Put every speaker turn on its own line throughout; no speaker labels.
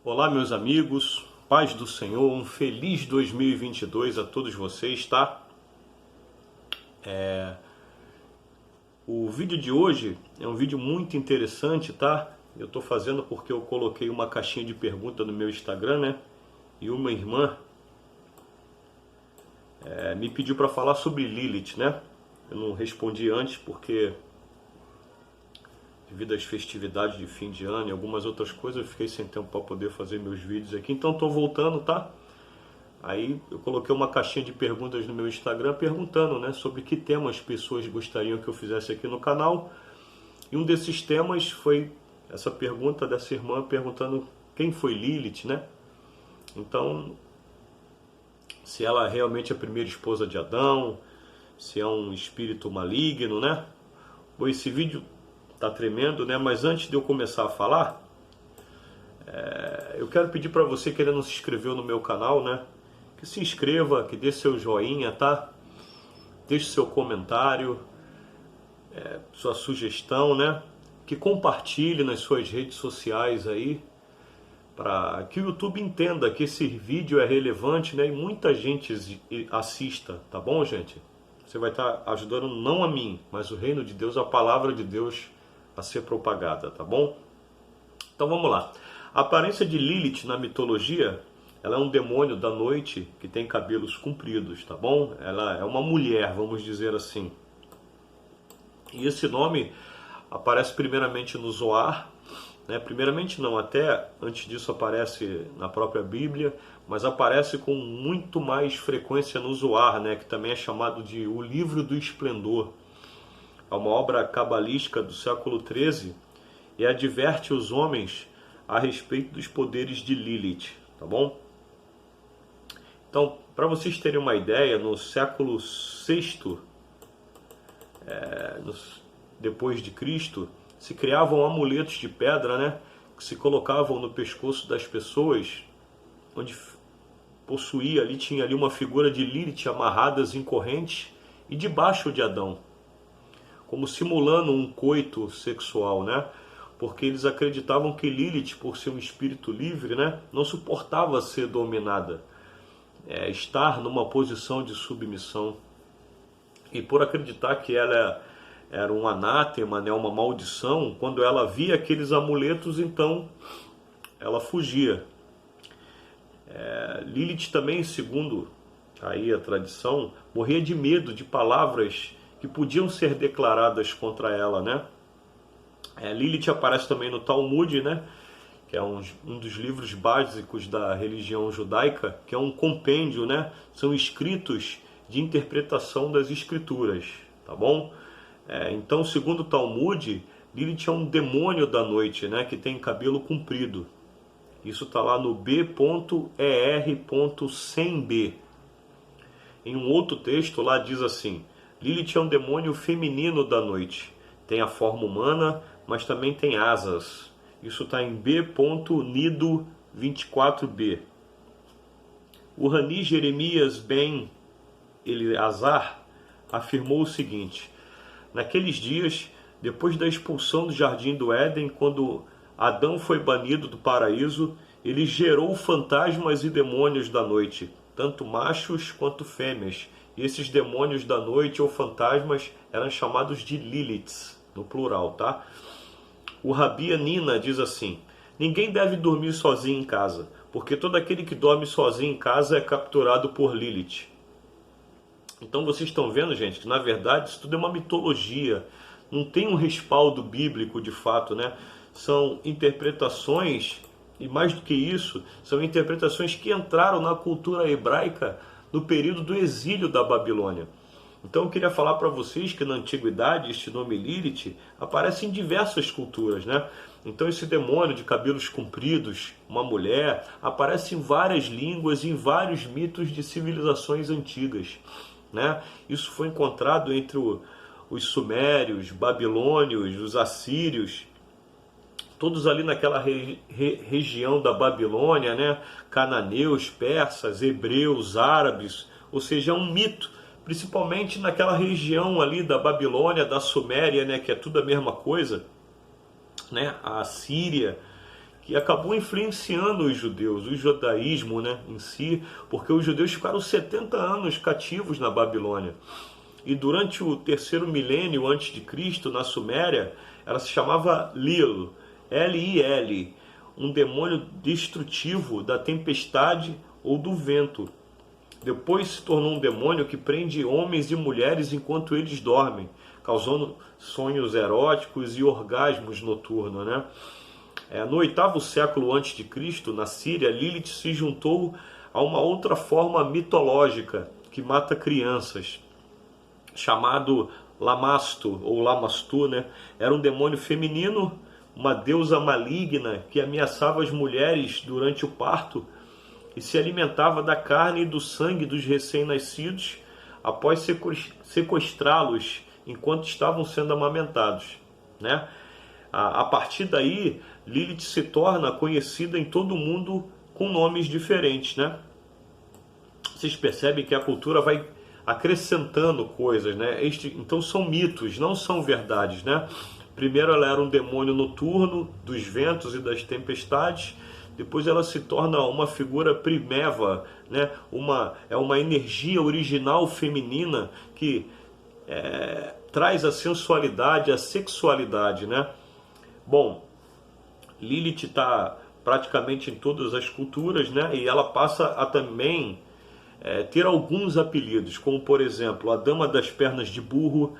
Olá, meus amigos, paz do Senhor, um feliz 2022 a todos vocês, tá? O vídeo de hoje é um vídeo muito interessante, tá? Eu tô fazendo porque eu coloquei uma caixinha de pergunta no meu Instagram, né? E uma irmã me pediu para falar sobre Lilith, né? Eu não respondi antes porque devido às festividades de fim de ano e algumas outras coisas, eu fiquei sem tempo para poder fazer meus vídeos aqui. Então tô voltando, tá? Aí eu coloquei uma caixinha de perguntas no meu Instagram perguntando, né, sobre que temas as pessoas gostariam que eu fizesse aqui no canal. E um desses temas foi essa pergunta dessa irmã perguntando quem foi Lilith, né? Então, se ela realmente é a primeira esposa de Adão, se é um espírito maligno, né? Bom, esse vídeo tá tremendo, né? Mas antes de eu começar a falar, eu quero pedir para você que ainda não se inscreveu no meu canal, né? Que se inscreva, que dê seu joinha, tá? Deixe seu comentário, sua sugestão, né? Que compartilhe nas suas redes sociais aí, para que o YouTube entenda que esse vídeo é relevante, né? E muita gente assista, tá bom, gente? Você vai estar ajudando não a mim, mas o reino de Deus, a palavra de Deus a ser propagada, tá bom? Então vamos lá. A aparência de Lilith na mitologia, ela é um demônio da noite que tem cabelos compridos, tá bom? Ela é uma mulher, vamos dizer assim. E esse nome aparece primeiramente no Zohar, né? Primeiramente não, até antes disso aparece na própria Bíblia, mas aparece com muito mais frequência no Zohar, né? Que também é chamado de o Livro do Esplendor. É uma obra cabalística do século XIII e adverte os homens a respeito dos poderes de Lilith, tá bom? Então, para vocês terem uma ideia, no século VI, depois de Cristo, se criavam amuletos de pedra, né, que se colocavam no pescoço das pessoas, onde possuía ali, tinha ali uma figura de Lilith amarradas em correntes e debaixo de Adão, como simulando um coito sexual, né? Porque eles acreditavam que Lilith, por ser um espírito livre, né, não suportava ser dominada, estar numa posição de submissão. E por acreditar que ela era um anátema, né, uma maldição, quando ela via aqueles amuletos, então ela fugia. Lilith também, segundo aí a tradição, morria de medo de palavras que podiam ser declaradas contra ela, né? Lilith aparece também no Talmud, né? Que é um dos livros básicos da religião judaica, que é um compêndio, né? São escritos de interpretação das escrituras, tá bom? Então, segundo o Talmud, Lilith é um demônio da noite, né? Que tem cabelo comprido. Isso está lá no B.ER.100b. Em um outro texto lá diz assim: Lilith é um demônio feminino da noite. Tem a forma humana, mas também tem asas. Isso está em B.Nido 24b. O Rani Jeremias ben Eleazar afirmou o seguinte: naqueles dias, depois da expulsão do Jardim do Éden, quando Adão foi banido do paraíso, ele gerou fantasmas e demônios da noite, tanto machos quanto fêmeas. E esses demônios da noite ou fantasmas eram chamados de Liliths, no plural, tá? O Rabi Anina diz assim: ninguém deve dormir sozinho em casa, porque todo aquele que dorme sozinho em casa é capturado por Lilith. Então vocês estão vendo, gente, que na verdade isso tudo é uma mitologia, não tem um respaldo bíblico de fato, né? São interpretações, e mais do que isso, são interpretações que entraram na cultura hebraica no período do exílio da Babilônia. Então eu queria falar para vocês que na antiguidade este nome Lilith aparece em diversas culturas, né? Então esse demônio de cabelos compridos, uma mulher, aparece em várias línguas e em vários mitos de civilizações antigas, né? Isso foi encontrado entre os sumérios, babilônios, os assírios, todos ali naquela região da Babilônia, né? Cananeus, persas, hebreus, árabes, ou seja, é um mito, principalmente naquela região ali da Babilônia, da Suméria, né? Que é tudo a mesma coisa, né? A Assíria, que que acabou influenciando os judeus, o judaísmo, né, em si, porque os judeus ficaram 70 anos cativos na Babilônia. E durante o terceiro milênio antes de Cristo, na Suméria, ela se chamava Lil, L-I-L, um demônio destrutivo da tempestade ou do vento. Depois se tornou um demônio que prende homens e mulheres enquanto eles dormem, causando sonhos eróticos e orgasmos noturnos, né? No 8º século antes de Cristo, na Síria, Lilith se juntou a uma outra forma mitológica que mata crianças, chamado Lamasto, ou Lamastu, né? Era um demônio feminino, uma deusa maligna que ameaçava as mulheres durante o parto e se alimentava da carne e do sangue dos recém-nascidos após sequestrá-los enquanto estavam sendo amamentados, né? A partir daí, Lilith se torna conhecida em todo o mundo com nomes diferentes, né? Vocês percebem que a cultura vai acrescentando coisas, né? Então são mitos, não são verdades, né? Primeiro ela era um demônio noturno dos ventos e das tempestades. Depois ela se torna uma figura primeva, né? É uma energia original feminina que traz a sensualidade, a sexualidade, né? Bom, Lilith está praticamente em todas as culturas, né? E ela passa a também ter alguns apelidos, como por exemplo, a Dama das Pernas de Burro,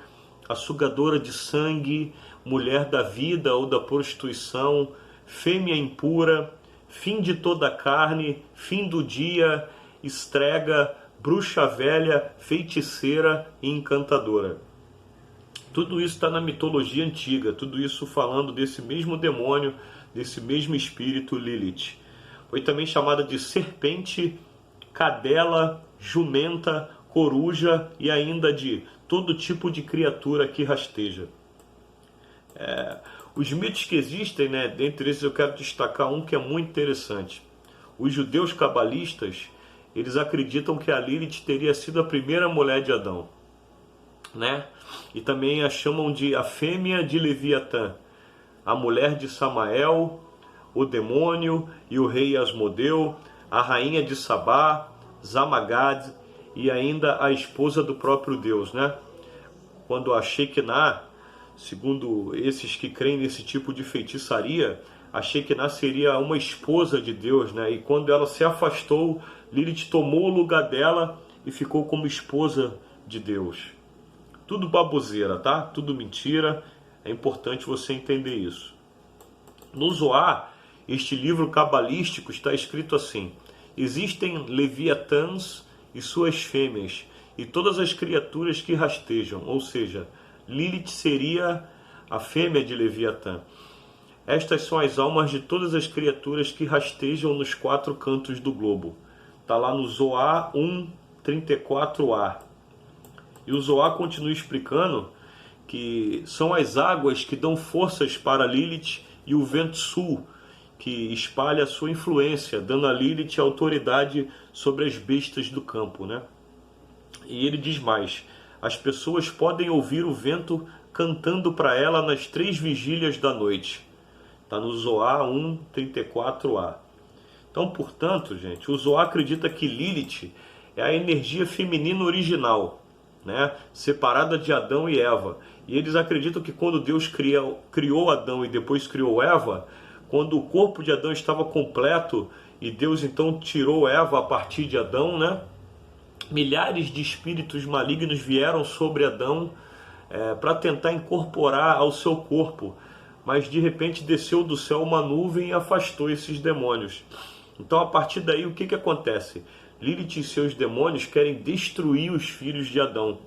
a Sugadora de Sangue, Mulher da Vida ou da Prostituição, Fêmea Impura, Fim de Toda a Carne, Fim do Dia, Estrega, Bruxa Velha, Feiticeira e Encantadora. Tudo isso está na mitologia antiga, tudo isso falando desse mesmo demônio, desse mesmo espírito Lilith. Foi também chamada de serpente, cadela, jumenta, coruja e ainda de todo tipo de criatura que rasteja. Os mitos que existem, né, dentre esses eu quero destacar um que é muito interessante. Os judeus cabalistas, eles acreditam que a Lilith teria sido a primeira mulher de Adão, né? E também a chamam de a fêmea de Leviatã, a mulher de Samael, o demônio e o rei Asmodeu, a rainha de Sabá, Zamagad e ainda a esposa do próprio Deus, né? Quando a Shekinah, segundo esses que creem nesse tipo de feitiçaria, a Shekinah seria uma esposa de Deus, né? E quando ela se afastou, Lilith tomou o lugar dela e ficou como esposa de Deus. Tudo baboseira, tá? Tudo mentira. É importante você entender isso. No Zohar, este livro cabalístico, está escrito assim: existem leviatãs e suas fêmeas, e todas as criaturas que rastejam, ou seja, Lilith seria a fêmea de Leviatã. Estas são as almas de todas as criaturas que rastejam nos 4 cantos do globo. Está lá no Zohar 1:34a. E o Zohar continua explicando que são as águas que dão forças para Lilith e o vento sul, que espalha a sua influência, dando a Lilith autoridade sobre as bestas do campo, né? E ele diz mais: as pessoas podem ouvir o vento cantando para ela nas 3 vigílias da noite. Está no Zohar 1:34a. Então, portanto, gente, o Zohar acredita que Lilith é a energia feminina original, né, separada de Adão e Eva. E eles acreditam que quando Deus criou Adão e depois criou Eva, quando o corpo de Adão estava completo e Deus então tirou Eva a partir de Adão, né, milhares de espíritos malignos vieram sobre Adão para tentar incorporar ao seu corpo, mas de repente desceu do céu uma nuvem e afastou esses demônios. Então, a partir daí, o que acontece? Lilith e seus demônios querem destruir os filhos de Adão,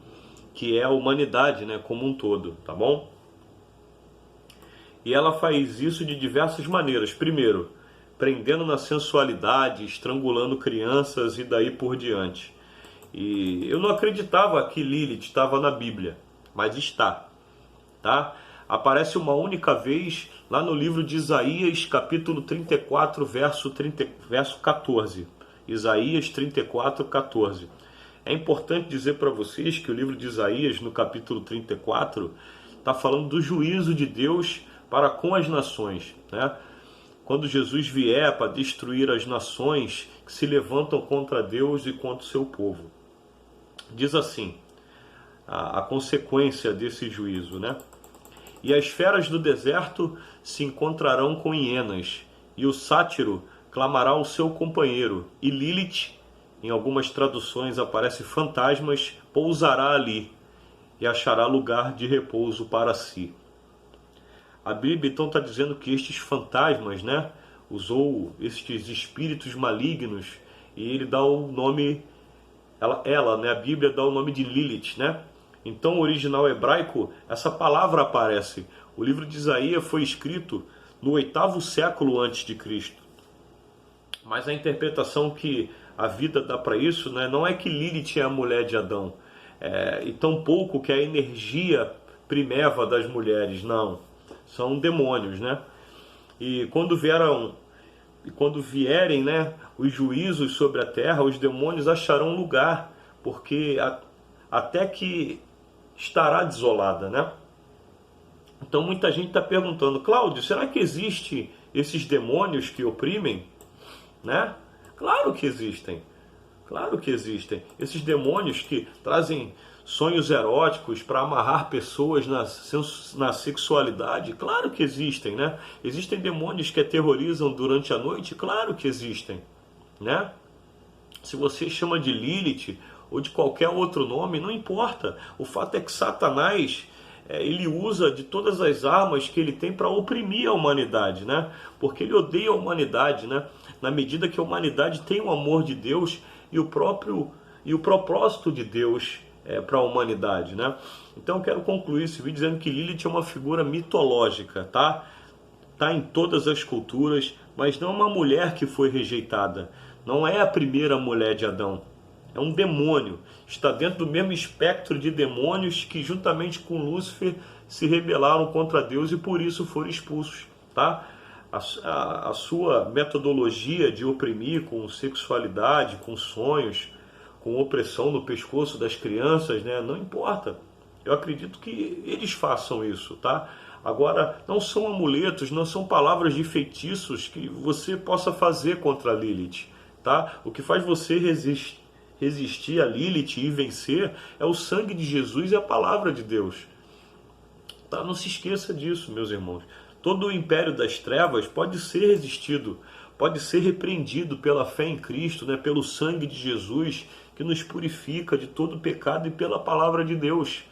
que é a humanidade, né, como um todo, tá bom? E ela faz isso de diversas maneiras. Primeiro, prendendo na sensualidade, estrangulando crianças e daí por diante. E eu não acreditava que Lilith estava na Bíblia, mas está, tá? Aparece uma única vez lá no livro de Isaías, capítulo 34, verso 14. Isaías 34, 14. É importante dizer para vocês que o livro de Isaías, no capítulo 34, está falando do juízo de Deus para com as nações, né? quando Jesus vier para destruir as nações que se levantam contra Deus e contra o seu povo. Diz assim, a consequência desse juízo, né? E as feras do deserto se encontrarão com hienas, e o sátiro clamará ao seu companheiro, e Lilith, em algumas traduções aparece fantasmas, pousará ali, e achará lugar de repouso para si. A Bíblia então está dizendo que estes fantasmas, né, usou estes espíritos malignos, e ele dá o nome, né, a Bíblia dá o nome de Lilith, né? Então, no original hebraico, essa palavra aparece. O livro de Isaías foi escrito no 8º século antes de Cristo. Mas a interpretação que a vida dá para isso, né, não é que Lilith é a mulher de Adão, e tampouco que é a energia primeva das mulheres, não. São demônios, né? E quando vierem, né, os juízos sobre a terra, os demônios acharão lugar, porque até que estará desolada, né? Então muita gente está perguntando, Cláudio, será que existe esses demônios que oprimem? Né? Claro que existem. Claro que existem. Esses demônios que trazem sonhos eróticos para amarrar pessoas na sexualidade, claro que existem, né? Existem demônios que aterrorizam durante a noite, claro que existem, né? Se você chama de Lilith ou de qualquer outro nome, não importa. O fato é que Satanás, ele usa de todas as armas que ele tem para oprimir a humanidade, né? Porque ele odeia a humanidade, né? Na medida que a humanidade tem o amor de Deus e o propósito de Deus para a humanidade, né? Então eu quero concluir esse vídeo dizendo que Lilith é uma figura mitológica, tá? Tá em todas as culturas, mas não é uma mulher que foi rejeitada. Não é a primeira mulher de Adão. É um demônio. Está dentro do mesmo espectro de demônios que juntamente com Lúcifer se rebelaram contra Deus e por isso foram expulsos, tá? A sua metodologia de oprimir com sexualidade, com sonhos, com opressão no pescoço das crianças, né? Não importa. Eu acredito que eles façam isso, tá? Agora, não são amuletos, não são palavras de feitiços que você possa fazer contra a Lilith, tá? O que faz você resistir a Lilith e vencer é o sangue de Jesus e a palavra de Deus. Tá? Não se esqueça disso, meus irmãos. Todo o império das trevas pode ser resistido, pode ser repreendido pela fé em Cristo, né? Pelo sangue de Jesus, que nos purifica de todo pecado, e pela palavra de Deus,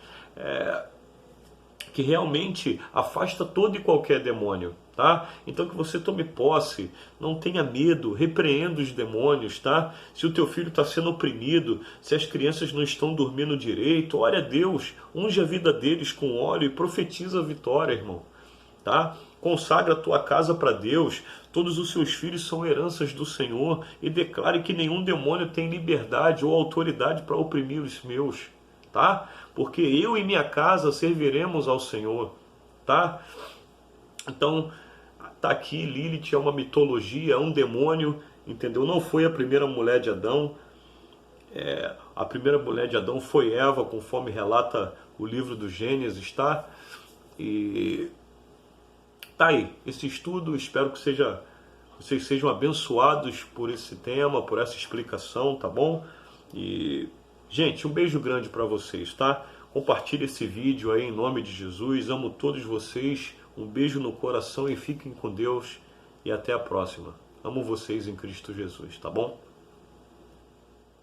que realmente afasta todo e qualquer demônio, tá? Então que você tome posse, não tenha medo, repreenda os demônios, tá? Se o teu filho está sendo oprimido, se as crianças não estão dormindo direito, ore a Deus, unge a vida deles com óleo e profetiza a vitória, irmão, tá? Consagra a tua casa para Deus, todos os seus filhos são heranças do Senhor, e declare que nenhum demônio tem liberdade ou autoridade para oprimir os meus, tá? Porque eu e minha casa serviremos ao Senhor, tá? Então, tá aqui, Lilith é uma mitologia, é um demônio, entendeu? Não foi a primeira mulher de Adão, a primeira mulher de Adão foi Eva, conforme relata o livro do Gênesis, tá? E tá aí, esse estudo, espero que vocês sejam abençoados por esse tema, por essa explicação, tá bom? E, gente, um beijo grande para vocês, tá? Compartilhe esse vídeo aí em nome de Jesus, amo todos vocês, um beijo no coração e fiquem com Deus e até a próxima. Amo vocês em Cristo Jesus, tá bom?